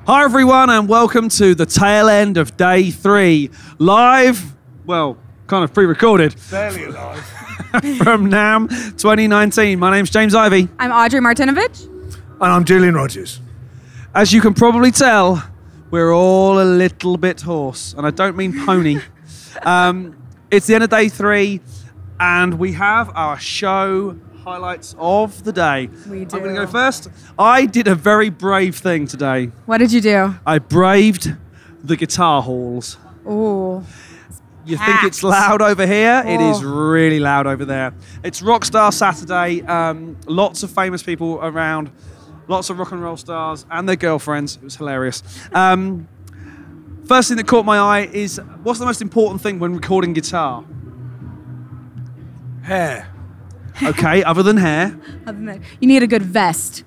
Hi everyone and welcome to the tail end of day 3. Live, well, kind of pre-recorded. Barely alive. From NAMM 2019. My name's James Ivey. I'm Audrey Martinovich. And I'm Julian Rodgers. As you can probably tell, we're all a little bit hoarse. And I don't mean pony. It's the end of day 3 and we have our show highlights of the day. We do. I'm going to go first. I did a very brave thing today. What did you do? I braved the guitar halls. Ooh. You think it's loud over here? Oh. It is really loud over there. It's Rockstar Saturday. Lots of famous people around. Lots of rock and roll stars and their girlfriends. It was hilarious. First thing that caught my eye is, what's the most important thing when recording guitar? Hair. Okay, other than hair. You need a good vest.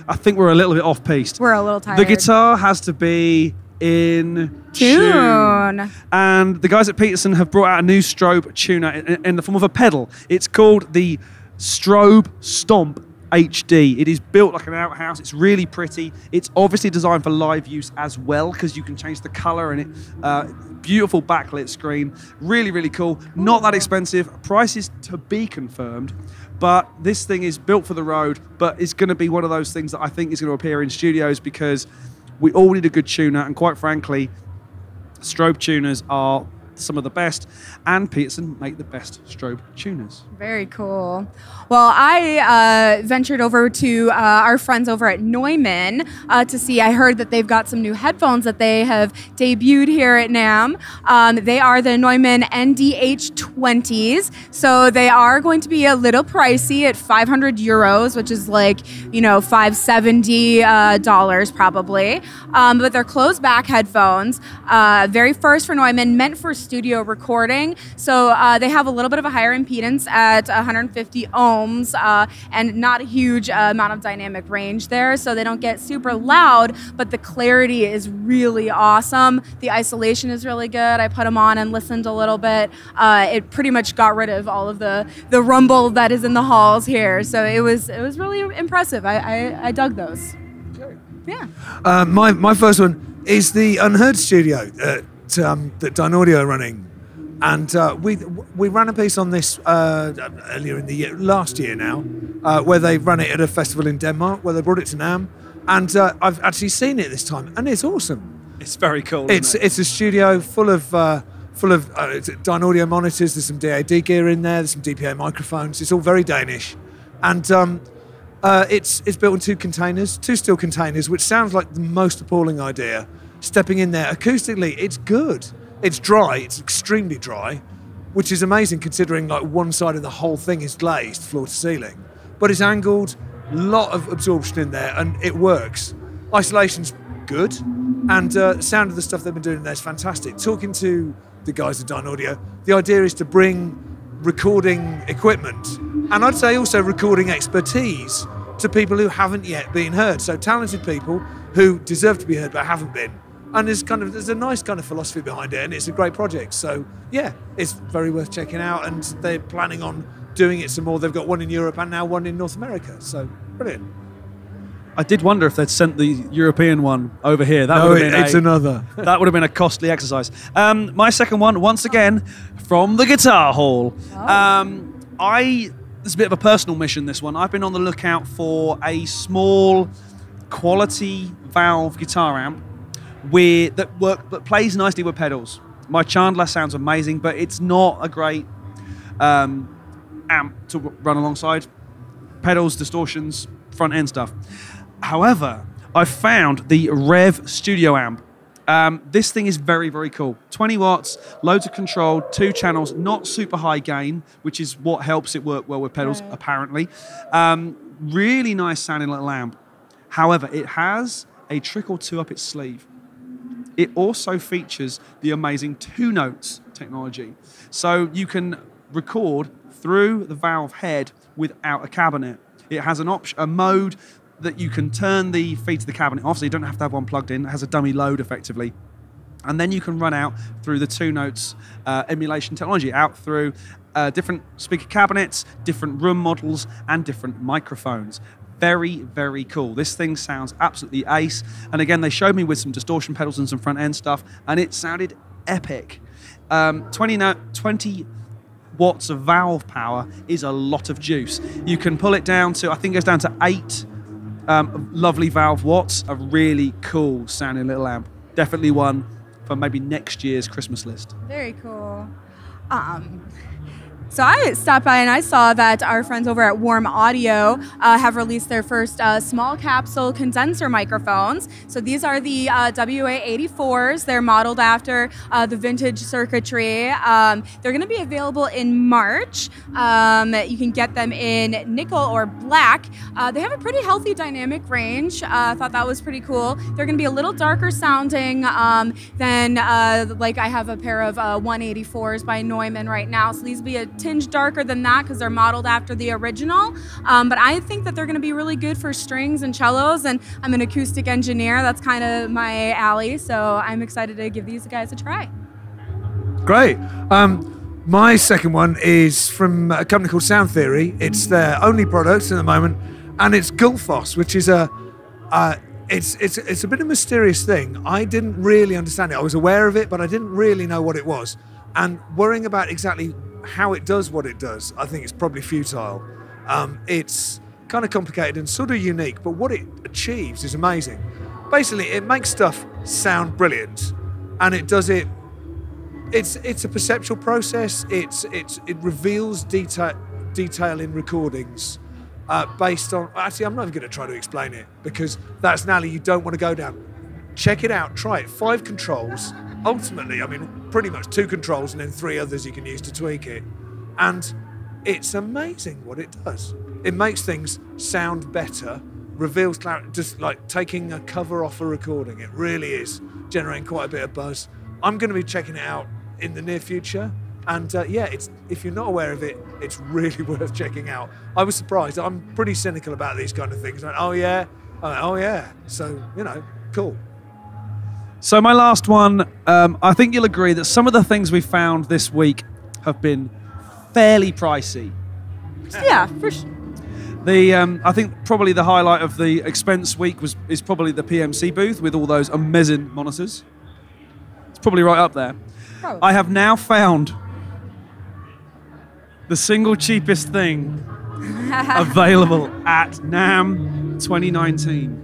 I think we're a little bit off-piste. We're a little tired. The guitar has to be in tune. And the guys at Peterson have brought out a new Strobe tuner in the form of a pedal. It's called the Strobe Stomp HD. It is built like an outhouse. It's really pretty. It's obviously designed for live use as well because you can change the color in it. Beautiful backlit screen. Really, really cool. Not that expensive. Price is to be confirmed. But this thing is built for the road, but it's going to be one of those things that I think is going to appear in studios because we all need a good tuner. And quite frankly, Strobe tuners are some of the best, and Peterson make the best Strobe tuners. Very cool. Well, I ventured over to our friends over at Newman to see. I heard that they've got some new headphones that they have debuted here at NAMM. They are the Newman NDH20s, so they are going to be a little pricey at 500 euros, which is like, you know, $570 probably. But they're closed back headphones. Very first for Newman, meant for studio recording. So they have a little bit of a higher impedance at 150 ohms and not a huge amount of dynamic range there. So they don't get super loud, but the clarity is really awesome. The isolation is really good. I put them on and listened a little bit. It pretty much got rid of all of the rumble that is in the halls here. So it was really impressive. I dug those. Yeah. My first one is the Unheard Studio that Dyn Audio are running, and we ran a piece on this earlier in the year, last year now, where they ran it at a festival in Denmark, where they brought it to NAMM, and I've actually seen it this time, and it's awesome. It's very cool. It's a studio full of Dyn Audio monitors. There's some DAD gear in there. There's some DPA microphones. It's all very Danish, and it's built in two steel containers, which sounds like the most appalling idea. Stepping in there acoustically, it's good. It's dry. It's extremely dry, which is amazing considering like one side of the whole thing is glazed floor to ceiling, but it's angled. Lot of absorption in there, and it works. Isolation's good, and the sound of the stuff they've been doing in there is fantastic. Talking to the guys at Dyn Audio, the idea is to bring recording equipment, and I'd say also recording expertise, to people who haven't yet been heard. So talented people who deserve to be heard but haven't been. And there's a nice kind of philosophy behind it, and it's a great project. So yeah, it's very worth checking out, and they're planning on doing it some more. They've got one in Europe and now one in North America. So brilliant. I did wonder if they'd sent the European one over here. It's another. That would have been a costly exercise. My second one, once again, from the Guitar Hall. It's a bit of a personal mission, this one. I've been on the lookout for a small quality valve guitar amp that plays nicely with pedals. My Chandler sounds amazing, but it's not a great amp to run alongside pedals, distortions, front end stuff. However, I found the Rev Studio amp. This thing is very, very cool. 20 watts, loads of control, 2 channels, not super high gain, which is what helps it work well with pedals, apparently. Really nice sounding little amp. However, it has a trick or two up its sleeve. It also features the amazing 2 notes technology. So you can record through the valve head without a cabinet. It has a mode that you can turn the feed to the cabinet off, so you don't have to have one plugged in. It has a dummy load effectively. And then you can run out through the 2 notes emulation technology, out through different speaker cabinets, different room models, and different microphones. very, very cool. This thing sounds absolutely ace. And again, they showed me with some distortion pedals and some front end stuff, and it sounded epic. 20 watts of valve power is a lot of juice. You can pull it down to, I think it goes down to 8 lovely valve watts. A really cool sounding little amp. Definitely one for maybe next year's Christmas list. Very cool. So I stopped by and I saw that our friends over at Warm Audio have released their first small capsule condenser microphones. So these are the WA84s. They're modeled after the vintage circuitry. They're going to be available in March. You can get them in nickel or black. They have a pretty healthy dynamic range. I thought that was pretty cool. They're going to be a little darker sounding than like I have a pair of 184s by Newman right now. So these will be a tinge darker than that because they're modeled after the original. But I think that they're going to be really good for strings and cellos, and I'm an acoustic engineer. That's kind of my alley, so I'm excited to give these guys a try. Great. My second one is from a company called Sound Theory. It's their only product at the moment, and it's Gullfoss, which is it's a bit of a mysterious thing. I didn't really understand it. I was aware of it, but I didn't really know what it was. And worrying about exactly how it does what it does, I think it's probably futile. It's kind of complicated and sort of unique, but what it achieves is amazing. Basically, it makes stuff sound brilliant, and it does it. It's a perceptual process. It reveals detail in recordings based on. Actually, I'm not even going to try to explain it because that's an alley you don't want to go down. Check it out. Try it. 5 controls. Ultimately, I mean, pretty much 2 controls and then 3 others you can use to tweak it. And it's amazing what it does. It makes things sound better, reveals clarity, just like taking a cover off a recording. It really is generating quite a bit of buzz. I'm going to be checking it out in the near future. And yeah, if you're not aware of it, it's really worth checking out. I was surprised. I'm pretty cynical about these kind of things. Like, oh yeah. Oh yeah. So, cool. So my last one, I think you'll agree that some of the things we found this week have been fairly pricey. Yeah, for sure. I think probably the highlight of the expense week is probably the PMC booth with all those amazing monitors. It's probably right up there. Probably. I have now found the single cheapest thing available at NAMM 2019.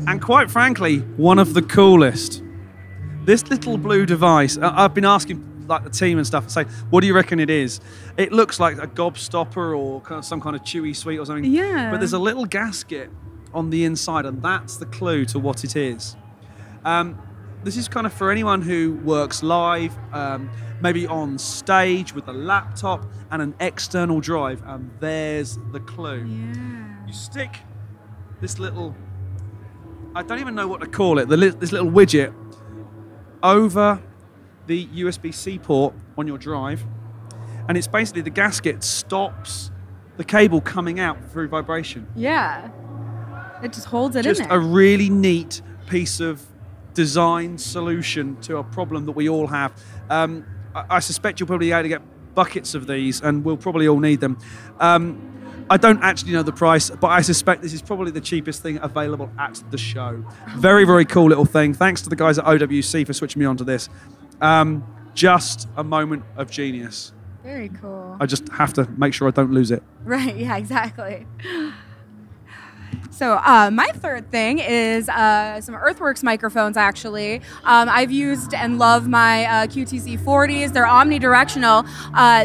And quite frankly, one of the coolest. This little blue device, I've been asking like the team and stuff and say, what do you reckon it is? It looks like a gobstopper or kind of some kind of chewy sweet or something. Yeah. But there's a little gasket on the inside, and that's the clue to what it is. This is kind of for anyone who works live, maybe on stage with a laptop and an external drive, and there's the clue. Yeah. You stick this little, I don't even know what to call it, this little widget over the USB-C port on your drive, and it's basically the gasket stops the cable coming out through vibration. Yeah. It just holds it Just in there. a really neat piece of design solution to a problem that we all have. I suspect you'll probably be able to get buckets of these, and we'll probably all need them. I don't actually know the price, but I suspect this is probably the cheapest thing available at the show. Very, very cool little thing. Thanks to the guys at OWC for switching me onto this. Just a moment of genius. Very cool. I just have to make sure I don't lose it. Right, yeah, exactly. So my third thing is some Earthworks microphones, actually. I've used and love my QTC 40s. They're omnidirectional.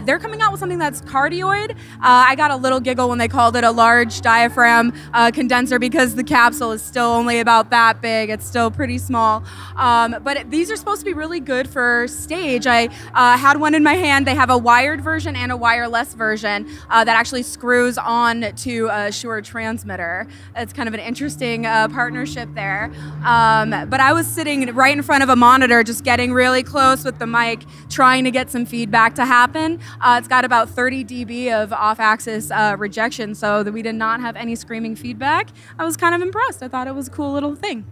They're coming out with something that's cardioid. I got a little giggle when they called it a large diaphragm condenser because the capsule is still only about that big. It's still pretty small. But these are supposed to be really good for stage. I had one in my hand. They have a wired version and a wireless version that actually screws on to a Shure transmitter. It's kind of an interesting partnership there. But I was sitting right in front of a monitor, just getting really close with the mic, trying to get some feedback to happen. It's got about 30 dB of off-axis rejection, so that we did not have any screaming feedback. I was kind of impressed. I thought it was a cool little thing.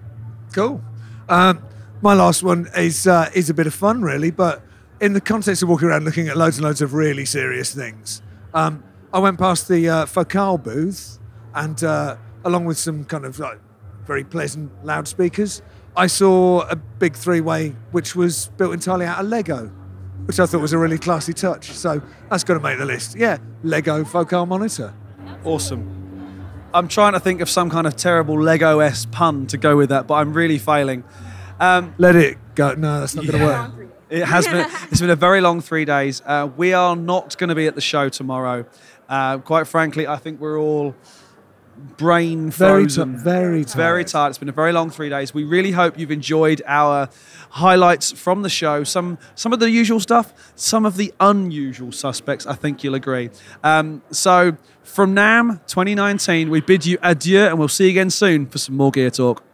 Cool. My last one is a bit of fun, really, but in the context of walking around looking at loads and loads of really serious things. I went past the Focal booth, and along with some kind of like very pleasant loudspeakers, I saw a big three-way which was built entirely out of Lego, which I thought was a really classy touch. So that's got to make the list. Yeah, Lego focal monitor. Awesome. I'm trying to think of some kind of terrible Lego-esque pun to go with that, but I'm really failing. Let it go. No, that's not going to work. It has been. It's been a very long 3 days. We are not going to be at the show tomorrow. Quite frankly, I think we're all brain frozen. Very tired. It's been a very long 3 days. We really hope you've enjoyed our highlights from the show. Some of the usual stuff, some of the unusual suspects, I think you'll agree. So from NAMM 2019, we bid you adieu, and we'll see you again soon for some more Gear Talk.